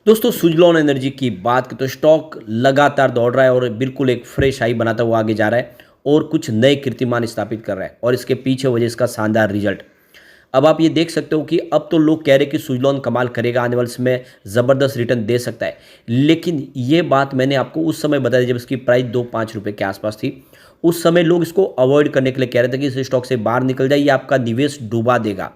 दोस्तों सुजलॉन एनर्जी की बात करें तो स्टॉक लगातार दौड़ रहा है और बिल्कुल एक फ्रेश हाई बनाता हुआ आगे जा रहा है और कुछ नए कीर्तिमान स्थापित कर रहा है और इसके पीछे वजह इसका शानदार रिजल्ट। अब आप ये देख सकते हो कि अब तो लोग कह रहे हैं कि सुजलॉन कमाल करेगा, आने वाले समय ज़बरदस्त रिटर्न दे सकता है। लेकिन ये बात मैंने आपको उस समय बताई जब इसकी प्राइस 2-5 रुपये के आसपास थी। उस समय लोग इसको अवॉइड करने के लिए कह रहे थे कि इस स्टॉक से बाहर निकल जाए, ये आपका निवेश डुबा देगा।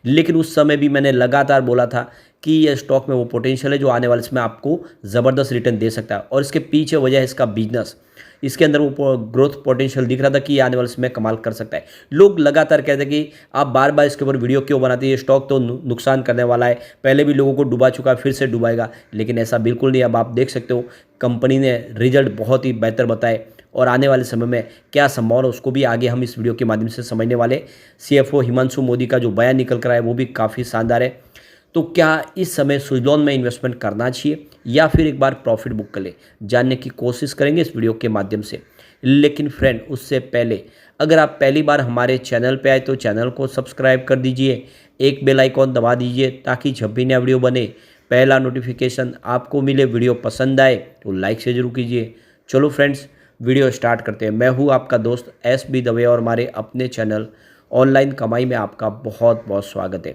लेकिन उस समय भी मैंने लगातार बोला था कि ये स्टॉक में वो पोटेंशियल है जो आने वाले समय आपको ज़बरदस्त रिटर्न दे सकता है और इसके पीछे वजह है इसका बिजनेस। इसके अंदर वो ग्रोथ पोटेंशियल दिख रहा था कि ये आने वाले समय कमाल कर सकता है। लोग लगातार कहते हैं कि आप बार बार इसके ऊपर वीडियो क्यों बनाते हैं, ये स्टॉक तो नुकसान करने वाला है, पहले भी लोगों को डुबा चुका है, फिर से डुबाएगा। लेकिन ऐसा बिल्कुल नहीं। अब आप देख सकते हो कंपनी ने रिजल्ट बहुत ही बेहतर बताए और आने वाले समय में क्या संभावना उसको भी आगे हम इस वीडियो के माध्यम से समझने वाले। सीएफओ हिमांशु मोदी का जो बयान निकल कर आया वो भी काफ़ी शानदार है। तो क्या इस समय सुजलॉन में इन्वेस्टमेंट करना चाहिए या फिर एक बार प्रॉफिट बुक कर ले, जानने की कोशिश करेंगे इस वीडियो के माध्यम से। लेकिन फ्रेंड उससे पहले अगर आप पहली बार हमारे चैनल पे आए तो चैनल को सब्सक्राइब कर दीजिए, एक बेल आइकॉन दबा दीजिए ताकि जब भी नया वीडियो बने पहला नोटिफिकेशन आपको मिले। वीडियो पसंद आए तो लाइक से जरूर कीजिए। चलो फ्रेंड्स वीडियो स्टार्ट करते हैं। मैं हूँ आपका दोस्त एस बी दवे और हमारे अपने चैनल ऑनलाइन कमाई में आपका बहुत बहुत स्वागत है।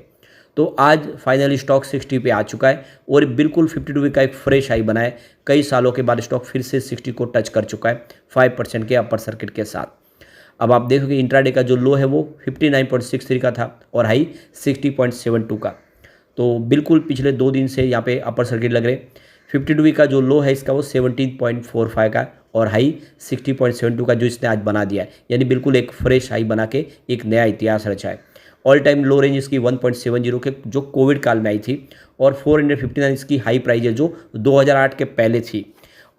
तो आज फाइनली स्टॉक 60 पे आ चुका है और बिल्कुल 52 वीक का एक फ्रेश हाई बना है। कई सालों के बाद स्टॉक फिर से 60 को टच कर चुका है 5% के अपर सर्किट के साथ। अब आप देखोगे इंट्राडे का जो लो है वो 59.63 का था और हाई 60.72 का। तो बिल्कुल पिछले 2 दिन से यहाँ पे अपर सर्किट लग रहे। 52 वीक का जो लो है इसका वो 17.45 का और हाई 60.72 का जो इसने आज बना दिया है, यानी बिल्कुल एक फ्रेश हाई बना के एक नया इतिहास रचा है। ऑल टाइम लो रेंज इसकी 1.70 के जो कोविड काल में आई थी और 459 इसकी हाई प्राइस है जो 2008 के पहले थी।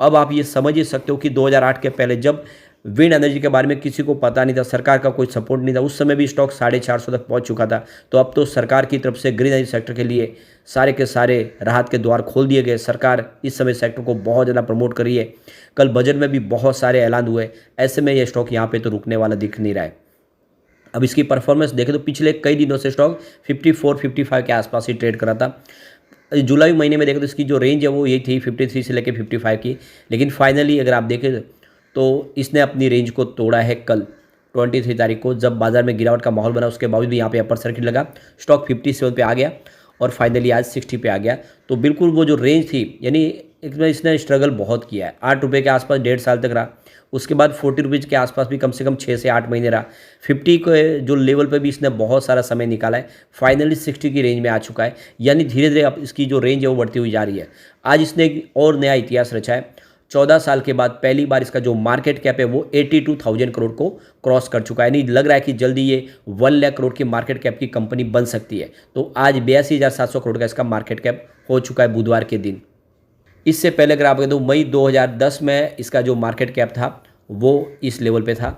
अब आप ये समझ ही सकते हो कि 2008 के पहले जब विंड एनर्जी के बारे में किसी को पता नहीं था, सरकार का कोई सपोर्ट नहीं था, उस समय भी स्टॉक 450 तक पहुंच चुका था। तो अब तो सरकार की तरफ से ग्रीन एनर्जी सेक्टर के लिए सारे के सारे राहत के द्वार खोल दिए गए। सरकार इस समय सेक्टर को बहुत ज़्यादा प्रमोट कर रही है। कल बजट में भी बहुत सारे ऐलान हुए। ऐसे में ये स्टॉक यहाँ पे तो रुकने वाला दिख नहीं रहा है। अब इसकी परफॉर्मेंस देखें तो पिछले कई दिनों से स्टॉक 54-55 के आसपास ही ट्रेड कर रहा था। जुलाई महीने में देखें तो इसकी जो रेंज है वो यही थी 53 से लेकर 55 की। लेकिन फाइनली अगर आप देखें तो इसने अपनी रेंज को तोड़ा है कल 23 तारीख को, जब बाजार में गिरावट का माहौल बना। उसके बावजूद यहाँ पे अपर सर्किट लगा, स्टॉक 57 पे आ गया और फाइनली आज 60 पे आ गया। तो बिल्कुल वो जो रेंज थी, यानी इसने स्ट्रगल बहुत किया है। 8 रुपये के आसपास 1.5 साल तक रहा। उसके बाद 40 रुपीज़ के आसपास भी कम से कम 6 से 8 महीने रहा। 50 के जो लेवल पे भी इसने बहुत सारा समय निकाला है। फाइनली 60 की रेंज में आ चुका है, यानी धीरे धीरे अब इसकी जो रेंज है वो बढ़ती हुई जा रही है। आज इसने एक और नया इतिहास रचा है। 14 साल के बाद पहली बार इसका जो मार्केट कैप है वो 82,000 करोड़ को क्रॉस कर चुका है। यानी लग रहा है कि जल्दी ये 1 लाख करोड़ की मार्केट कैप की कंपनी बन सकती है। तो आज 82,700 करोड़ का इसका मार्केट कैप हो चुका है बुधवार के दिन। इससे पहले अगर आप तो मई 2010 में इसका जो मार्केट कैप था वो इस लेवल पे था।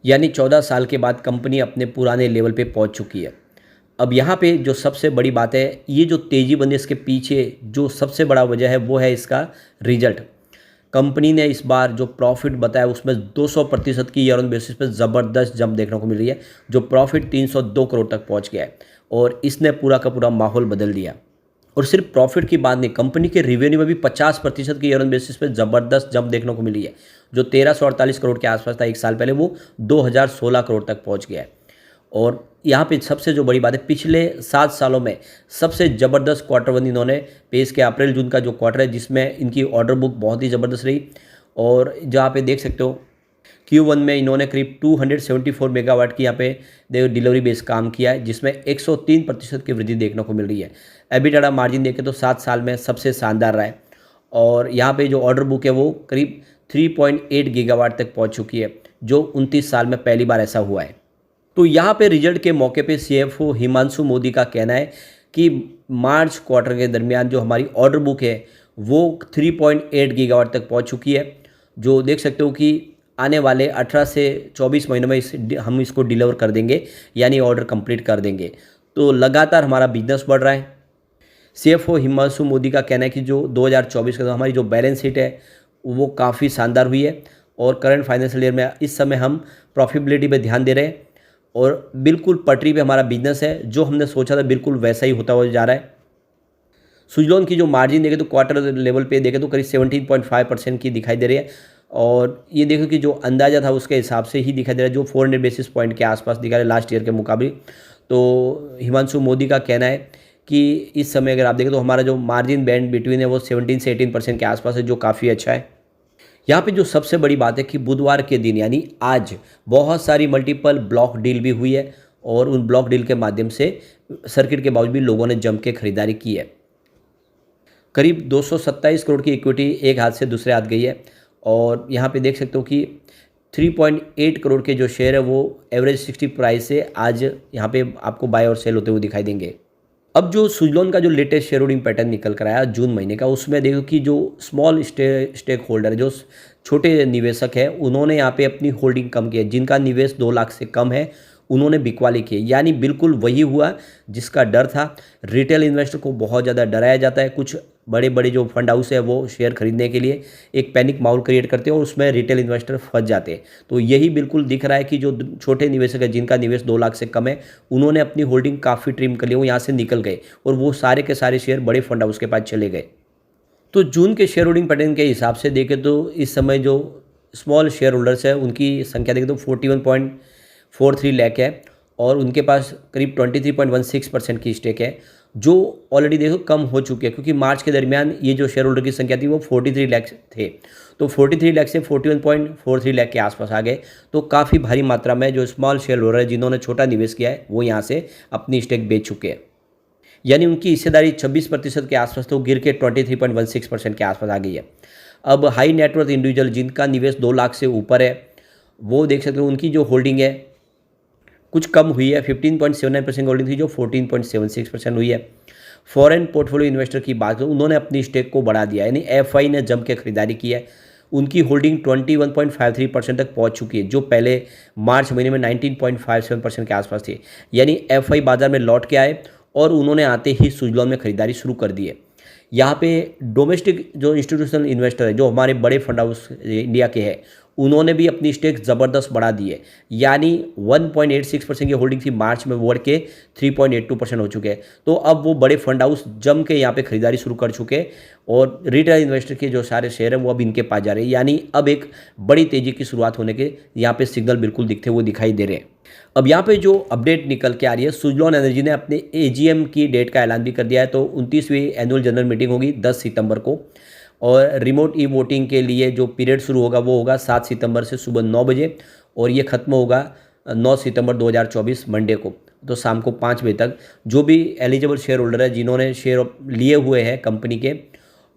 यानी 14 साल के बाद कंपनी अपने पुराने लेवल पे पहुंच चुकी है। अब यहाँ पे जो सबसे बड़ी बात है, ये जो तेज़ी बनी इसके पीछे जो सबसे बड़ा वजह है वो है इसका रिजल्ट। कंपनी ने इस बार जो प्रॉफिट बताया उसमें 200% की ईयर ऑन बेसिस पे ज़बरदस्त जंप देखने को मिल रही है। जो प्रॉफिट 302 करोड़ तक पहुँच गया है और इसने पूरा का पूरा माहौल बदल दिया। और सिर्फ प्रॉफिट की बात नहीं, कंपनी के रिवेन्यू में भी 50% की ईयर ऑन बेसिस पे ज़बरदस्त जंप देखने को मिली है। जो 1348 करोड़ के आसपास था एक साल पहले, वो 2016 करोड़ तक पहुंच गया है। और यहाँ पे सबसे जो बड़ी बात है, पिछले 7 सालों में सबसे ज़बरदस्त क्वार्टर वन इन्होंने पेश किया। अप्रैल जून का जो क्वार्टर है जिसमें इनकी ऑर्डर बुक बहुत ही ज़बरदस्त रही। और जहाँ पे देख सकते हो Q1 में इन्होंने करीब 274 मेगावाट की यहाँ पे डिलीवरी बेस काम किया है, जिसमें 103% की वृद्धि देखने को मिल रही है। एबिटाडा मार्जिन देखें तो 7 साल में सबसे शानदार रहा है। और यहाँ पे जो ऑर्डर बुक है वो करीब 3.8 गीगावाट तक पहुँच चुकी है, जो 29 साल में पहली बार ऐसा हुआ है। तो यहाँ पे रिजल्ट के मौके पे सीएफओ हिमांशु मोदी का कहना है कि मार्च क्वार्टर के दरमियान जो हमारी ऑर्डर बुक है वो 3.8 गीगावाट तक पहुँच चुकी है, जो देख सकते हो कि आने वाले 18 से 24 महीनों में हम इसको डिलीवर कर देंगे, यानी ऑर्डर कंप्लीट कर देंगे। तो लगातार हमारा बिजनेस बढ़ रहा है। सीएफओ हिमांशु मोदी का कहना है कि जो 2024 का हमारी जो बैलेंस शीट है वो काफ़ी शानदार हुई है और करंट फाइनेंशियल ईयर में इस समय हम प्रॉफिटेबिलिटी पे ध्यान दे रहे हैं और बिल्कुल पटरी पे हमारा बिजनेस है। जो हमने सोचा था बिल्कुल वैसा ही होता हुआ जा रहा है। सुजलॉन की जो मार्जिन देखें तो क्वार्टर लेवल पे देखें तो करीब 17.5% की दिखाई दे रही है, और ये देखो कि जो अंदाज़ा था उसके हिसाब से ही दिखाई दे रहा है, जो 400 बेसिस पॉइंट के आसपास दिखा रहा है लास्ट ईयर के मुकाबले। तो हिमांशु मोदी का कहना है कि इस समय अगर आप देखें तो हमारा जो मार्जिन बैंड बिटवीन है वो 17 से 18% के आसपास है, जो काफ़ी अच्छा है। यहाँ पे जो सबसे बड़ी बात है कि बुधवार के दिन यानी आज बहुत सारी मल्टीपल ब्लॉक डील भी हुई है, और उन ब्लॉक डील के माध्यम से सर्किट के बावजूद भी लोगों ने जम के खरीदारी की है। करीब 227 करोड़ की इक्विटी एक हाथ से दूसरे हाथ गई है, और यहाँ पे देख सकते हो कि 3.8 करोड़ के जो शेयर है वो एवरेज 60 प्राइस से आज यहाँ पे आपको बाय और सेल होते हुए दिखाई देंगे। अब जो सुजलॉन का जो लेटेस्ट शेयर होल्डिंग पैटर्न निकल कर आया जून महीने का, उसमें देखो कि जो स्मॉल स्टेक होल्डर, जो छोटे निवेशक हैं, उन्होंने यहाँ पे अपनी होल्डिंग कम की है। जिनका निवेश 2 लाख से कम है उन्होंने बिकवाली की है, यानी बिल्कुल वही हुआ जिसका डर था। रिटेल इन्वेस्टर को बहुत ज़्यादा डराया जाता है, कुछ बड़े बड़े जो फंड हाउस है वो शेयर खरीदने के लिए एक पैनिक माहौल क्रिएट करते हैं और उसमें रिटेल इन्वेस्टर फंस जाते हैं। तो यही बिल्कुल दिख रहा है कि जो छोटे निवेशक है जिनका निवेश 2 लाख से कम है, उन्होंने अपनी होल्डिंग काफ़ी ट्रिम कर ली, वो यहाँ से निकल गए और वो सारे के सारे शेयर बड़े फंड हाउस के पास चले गए। तो जून के शेयर होल्डिंग पैटर्न के हिसाब से देखें तो इस समय जो स्मॉल शेयर होल्डर्स है उनकी संख्या देखें तो 41.43 लाख है, और उनके पास करीब 23.16% की स्टेक है, जो ऑलरेडी देखो कम हो चुकी है, क्योंकि मार्च के दरमियान ये जो शेयर होल्डर की संख्या थी वो 43 लाख थे। तो 43 लाख से 41.43 लाख के आसपास आ गए। तो काफ़ी भारी मात्रा में जो स्मॉल शेयर होल्डर है जिन्होंने छोटा निवेश किया है वो यहाँ से अपनी स्टेक बेच चुके हैं, यानी उनकी हिस्सेदारी 26% के आसपास तो गिर के 23.16% के आसपास आ गई है। अब हाई नेटवर्थ इंडिविजुअल जिनका निवेश 2 लाख से ऊपर है, वो देख सकते हो उनकी जो होल्डिंग है कुछ कम हुई है, 15.79% होल्डिंग थी जो 14.76% हुई है। फॉरेन पोर्टफोलियो इन्वेस्टर की बात करें, उन्होंने अपनी स्टेक को बढ़ा दिया, यानी एफआई ने जम के खरीदारी की है। उनकी होल्डिंग 21.53% तक पहुंच चुकी है, जो पहले मार्च महीने में 19.57% के आसपास थी। यानी एफआई बाजार में लौट के आए और उन्होंने आते ही सुजलॉन में खरीदारी शुरू कर दी है। यहाँ पे डोमेस्टिक जो इंस्टीट्यूशनल इन्वेस्टर है, जो हमारे बड़े फंड हाउस इंडिया के हैं, उन्होंने भी अपनी स्टेक ज़बरदस्त बढ़ा दी है, यानी 1.86% की होल्डिंग थी मार्च में, बढ़ के 3.82% हो चुके हैं। तो अब वो बड़े फंड हाउस जम के यहाँ पे खरीदारी शुरू कर चुके हैं, और रिटेल इन्वेस्टर के जो सारे शेयर हैं वो अब इनके पास जा रहे हैं, यानी अब एक बड़ी तेज़ी की शुरुआत होने के यहाँ पे सिग्नल बिल्कुल दिखते हुए दिखाई दे रहे हैं। अब यहाँ पे जो अपडेट निकल के आ रही है, सुजलॉन एनर्जी ने अपने एजीएम की डेट का ऐलान भी कर दिया है। तो 29वीं एनुअल जनरल मीटिंग होगी 10 सितंबर को, और रिमोट ई वोटिंग के लिए जो पीरियड शुरू होगा वो होगा 7 सितंबर से सुबह 9 बजे, और ये ख़त्म होगा 9 सितंबर 2024 मंडे को, तो शाम को 5 बजे तक। जो भी एलिजिबल शेयर होल्डर है जिन्होंने शेयर लिए हुए हैं कंपनी के,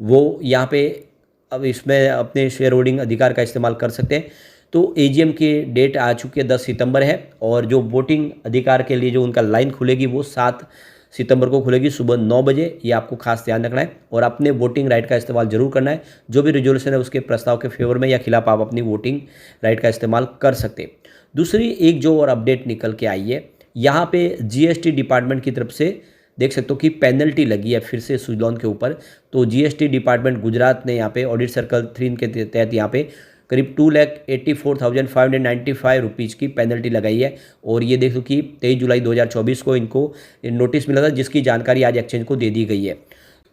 वो यहाँ पे अब इसमें अपने शेयर होल्डिंग अधिकार का इस्तेमाल कर सकते हैं। तो एजीएम की डेट आ चुकी है 10 सितंबर है, और जो वोटिंग अधिकार के लिए जो उनका लाइन खुलेगी वो 7 सितंबर को खुलेगी सुबह 9 बजे। ये आपको खास ध्यान रखना है, और अपने वोटिंग राइट का इस्तेमाल जरूर करना है। जो भी रिजोल्यूशन है उसके प्रस्ताव के फेवर में या खिलाफ आप अपनी वोटिंग राइट का इस्तेमाल कर सकते हैं। दूसरी एक जो और अपडेट निकल के आई है, यहाँ पे जीएसटी डिपार्टमेंट की तरफ से देख सकते हो कि पेनल्टी लगी है फिर से सुजलॉन के ऊपर। तो जीएसटी डिपार्टमेंट गुजरात ने यहाँ पे ऑडिट सर्कल 3 के तहत यहाँ पे करीब 2,84,595 रुपीज़ की पेनल्टी लगाई है, और ये देखो कि 23 जुलाई 2024 को इनको नोटिस मिला था, जिसकी जानकारी आज एक्सचेंज को दे दी गई है।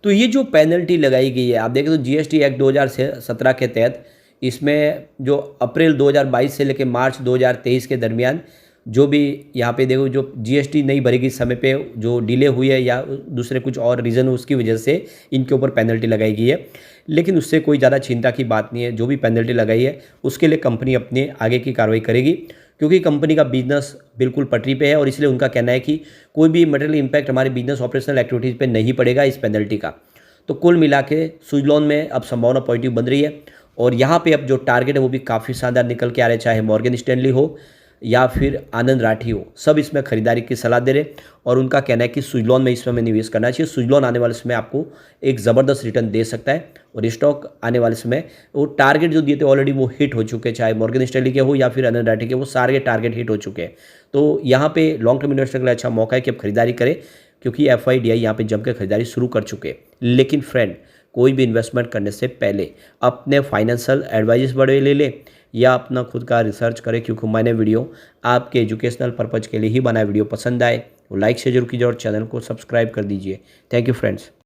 तो ये जो पेनल्टी लगाई गई है, आप देखें तो जीएसटी एक्ट 2017 के तहत इसमें जो अप्रैल 2022 से लेकर मार्च 2023 के दरमियान जो भी यहाँ पे देखो जो जीएसटी नहीं भरेगी समय पे, जो डिले हुई है या दूसरे कुछ और रीज़न उसकी वजह से इनके ऊपर पेनल्टी लगाई गई है। लेकिन उससे कोई ज़्यादा चिंता की बात नहीं है, जो भी पेनल्टी लगाई है उसके लिए कंपनी अपने आगे की कार्रवाई करेगी, क्योंकि कंपनी का बिजनेस बिल्कुल पटरी पे है, और इसलिए उनका कहना है कि कोई भी मटेरियल इम्पैक्ट हमारे बिजनेस ऑपरेशनल एक्टिविटीज़ पे नहीं पड़ेगा इस पेनल्टी का। तो कुल मिला के सुजलॉन में अब संभावना पॉजिटिव बन रही है, और यहाँ पे अब जो टारगेट है वो भी काफ़ी शानदार निकल के आ रहे हैं, चाहे मॉर्गन स्टैनली हो या फिर आनंद राठी हो, सब इसमें खरीदारी की सलाह दे रहे, और उनका कहना है कि सुजलॉन में इस समय निवेश करना चाहिए। सुजलॉन आने वाले समय आपको एक ज़बरदस्त रिटर्न दे सकता है, और स्टॉक आने वाले समय वो टारगेट जो दिए थे ऑलरेडी वो हिट हो चुके हैं, चाहे मॉर्गन स्टैनली के हो या फिर आनंद राठी के, वो सारे टारगेट हिट हो चुके हैं। तो यहाँ पे लॉन्ग टर्म इन्वेस्टर के लिए अच्छा मौका है कि आप खरीदारी करें, क्योंकि FIDI यहाँ पे जम के खरीदारी शुरू कर चुके हैं। लेकिन फ्रेंड, कोई भी इन्वेस्टमेंट करने से पहले अपने फाइनेंशियल एडवाइस बड़े ले लें या अपना खुद का रिसर्च करें, क्योंकि मैंने वीडियो आपके एजुकेशनल पर्पज़ के लिए ही बनाया। वीडियो पसंद आए तो लाइक शेयर जरूर कीजिए और चैनल को सब्सक्राइब कर दीजिए। Thank you friends.